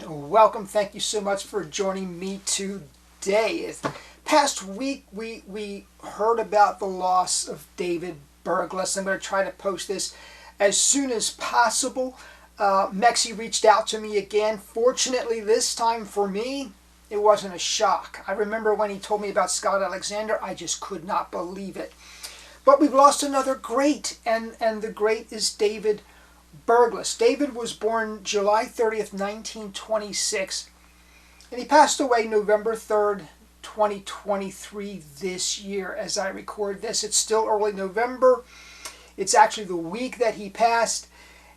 and welcome. Thank you so much for joining me today. Past week we heard about the loss of David Berglas. I'm going to try to post this as soon as possible. Mexi reached out to me again. Fortunately, this time for me, it wasn't a shock. I remember when he told me about Scott Alexander, I just could not believe it. But we've lost another great, and the great is David Berglas. David was born July 30th, 1926, and he passed away November 3rd, 2023 this year. As I record this, it's still early November. It's actually the week that he passed,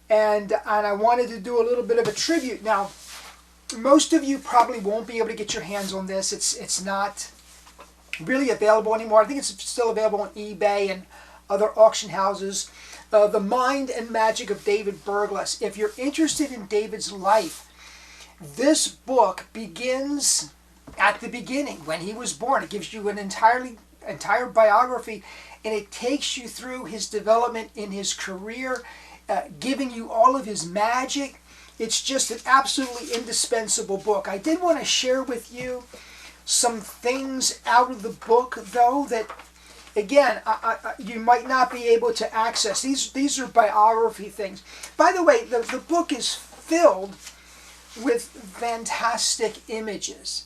and I wanted to do a little bit of a tribute. Now, most of you probably won't be able to get your hands on this. It's not really available anymore. I think it's still available on eBay and other auction houses. The Mind and Magic of David Berglas. If you're interested in David's life, this book begins at the beginning, when he was born. It gives you an entire biography, and it takes you through his development in his career, giving you all of his magic. It's just an absolutely indispensable book. I did want to share with you some things out of the book, though, that again, you might not be able to access. These are biography things. By the way, the book is filled with fantastic images.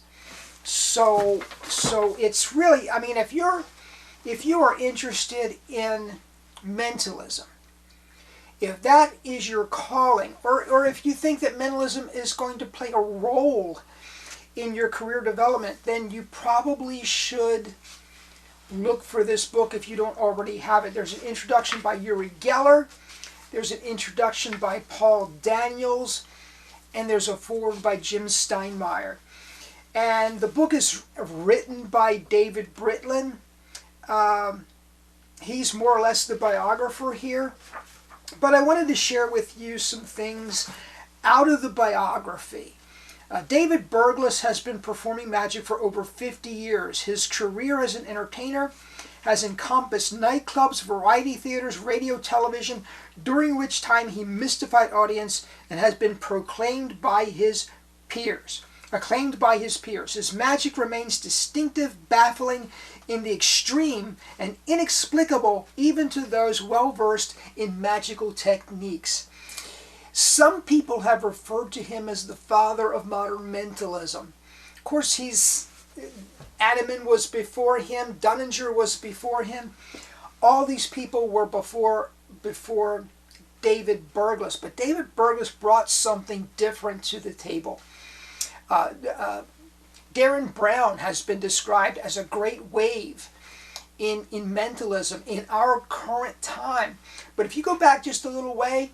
So it's really, I mean, if you are interested in mentalism, if that is your calling, or if you think that mentalism is going to play a role in your career development, then you probably should look for this book if you don't already have it. There's an introduction by Uri Geller, there's an introduction by Paul Daniels, and there's a foreword by Jim Steinmeier. And the book is written by David Britland. He's more or less the biographer here. But I wanted to share with you some things out of the biography. David Berglas has been performing magic for over 50 years. His career as an entertainer has encompassed nightclubs, variety theaters, radio, television, during which time he mystified audience and has been acclaimed by his peers. His magic remains distinctive, baffling in the extreme, and inexplicable even to those well-versed in magical techniques. Some people have referred to him as the father of modern mentalism. Of course, Adaman was before him, Dunninger was before him. All these people were before David Berglas. But David Berglas brought something different to the table. Darren Brown has been described as a great wave in mentalism in our current time. But if you go back just a little way,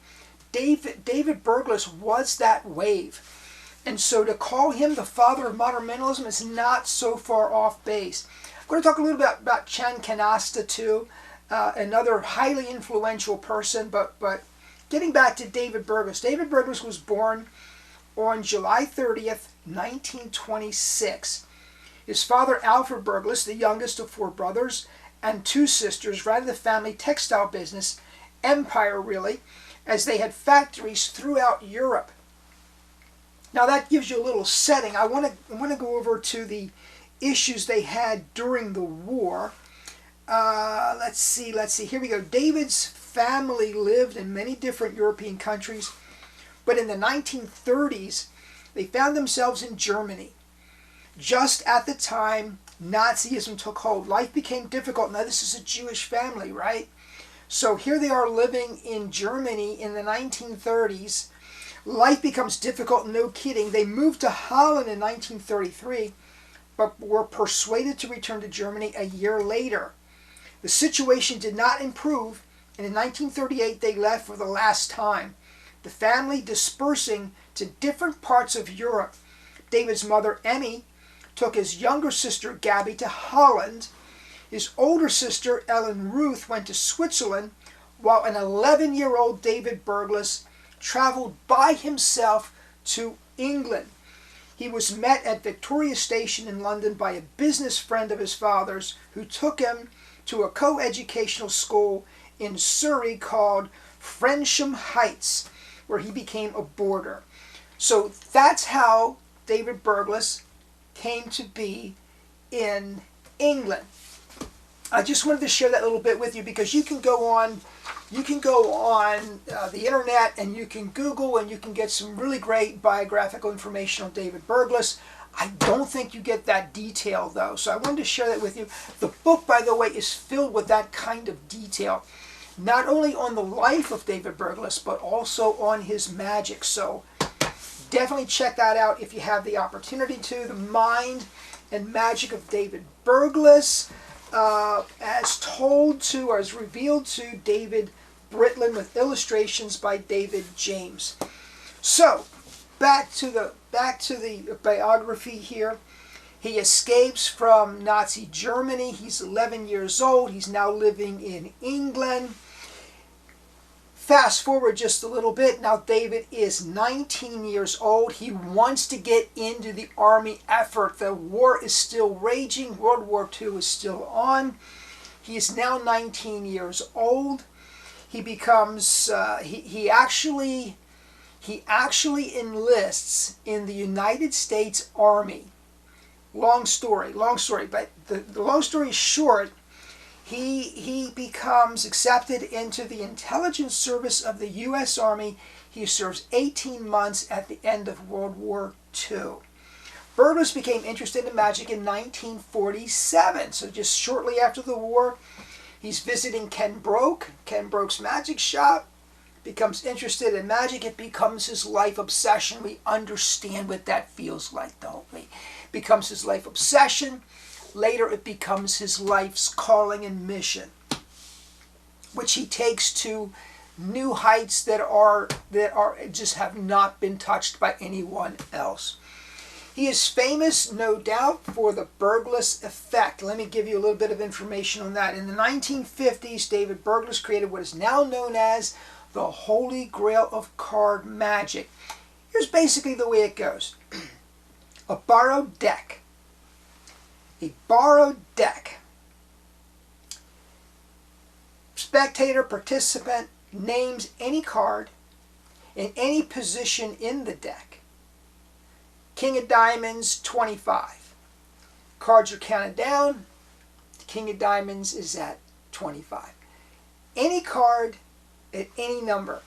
David Berglas was that wave. And so to call him the father of modern mentalism is not so far off base. I'm going to talk a little bit about Canasta too, another highly influential person. But getting back to David Berglas. David Berglas was born on July 30th, 1926. His father, Alfred Berglas, the youngest of 4 brothers and 2 sisters, ran the family textile business, empire really, as they had factories throughout Europe. Now that gives you a little setting. I want to go over to the issues they had during the war. Let's see. Here we go. David's family lived in many different European countries, but in the 1930s, they found themselves in Germany. Just at the time Nazism took hold, life became difficult. Now this is a Jewish family, right? So here they are living in Germany in the 1930s. Life becomes difficult, no kidding. They moved to Holland in 1933, but were persuaded to return to Germany a year later. The situation did not improve, and in 1938 they left for the last time. The family dispersing to different parts of Europe. David's mother, Emmy, took his younger sister, Gabby, to Holland. His older sister, Ellen Ruth, went to Switzerland, while an 11-year-old David Berglas traveled by himself to England. He was met at Victoria Station in London by a business friend of his father's who took him to a co-educational school in Surrey called Frensham Heights, where he became a boarder. So that's how David Berglas came to be in England. I just wanted to share that little bit with you because you can go on the internet and you can Google and you can get some really great biographical information on David Berglas. I don't think you get that detail though, so I wanted to share that with you. The book, by the way, is filled with that kind of detail, not only on the life of David Berglas, but also on his magic. So definitely check that out if you have the opportunity to. The Mind and Magic of David Berglas, as told to or as revealed to David Britland, with illustrations by David James. So back to the biography here. He escapes from Nazi Germany. He's 11 years old. He's now living in England. Fast forward just a little bit. Now David is 19 years old. He wants to get into the army effort. The war is still raging. World War II is still on. He is now 19 years old. He becomes he actually enlists in the United States Army. Long story, but the long story short, he becomes accepted into the intelligence service of the U.S. Army. He serves 18 months at the end of World War II. Berglas became interested in magic in 1947, so just shortly after the war. He's visiting Ken Broke's magic shop, becomes interested in magic. It becomes his life obsession. We understand what that feels like, don't we? Becomes his life obsession. Later it becomes his life's calling and mission, which he takes to new heights that are just have not been touched by anyone else. He is famous, no doubt, for the Berglas Effect. Let me give you a little bit of information on that. In the 1950s, David Berglas created what is now known as the Holy Grail of card magic. Here's basically the way it goes. A borrowed deck. Spectator, participant names any card in any position in the deck. King of Diamonds, 25. Cards are counted down. The King of Diamonds is at 25. Any card at any number.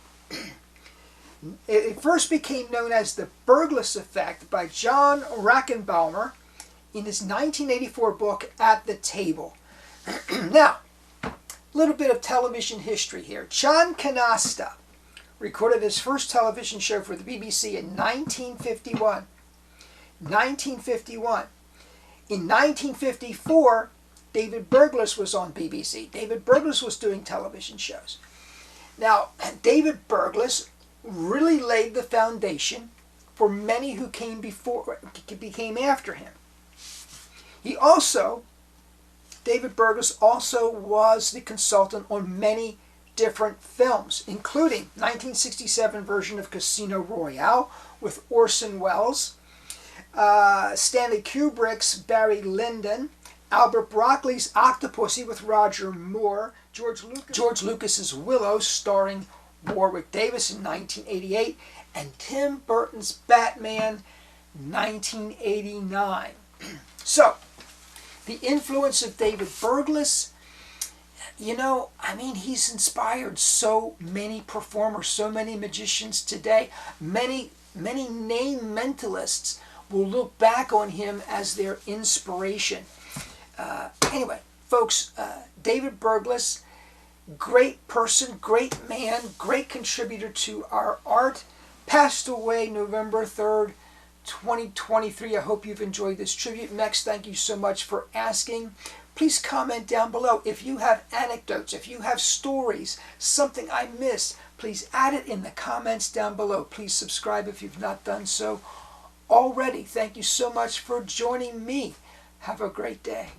It first became known as the Berglas Effect by Jon Racherbaumer in his 1984 book, At the Table. Now, a little bit of television history here. John Canasta recorded his first television show for the BBC in 1951. In 1954, David Berglas was on BBC. David Berglas was doing television shows. Now, David Berglas really laid the foundation for many who came after him. David Berglas also was the consultant on many different films, including 1967 version of Casino Royale with Orson Welles, Stanley Kubrick's Barry Lyndon, Albert Broccoli's Octopussy with Roger Moore, George Lucas's Willow starring Warwick Davis in 1988, and Tim Burton's Batman 1989. So, the influence of David Berglas, he's inspired so many performers, so many magicians today. Many name mentalists will look back on him as their inspiration. Anyway, folks, David Berglas, great person, great man, great contributor to our art, passed away November 3rd, 2023. I hope you've enjoyed this tribute. Mex, thank you so much for asking. Please comment down below if you have anecdotes, if you have stories, something I missed. Please add it in the comments down below. Please subscribe if you've not done so already. Thank you so much for joining me. Have a great day.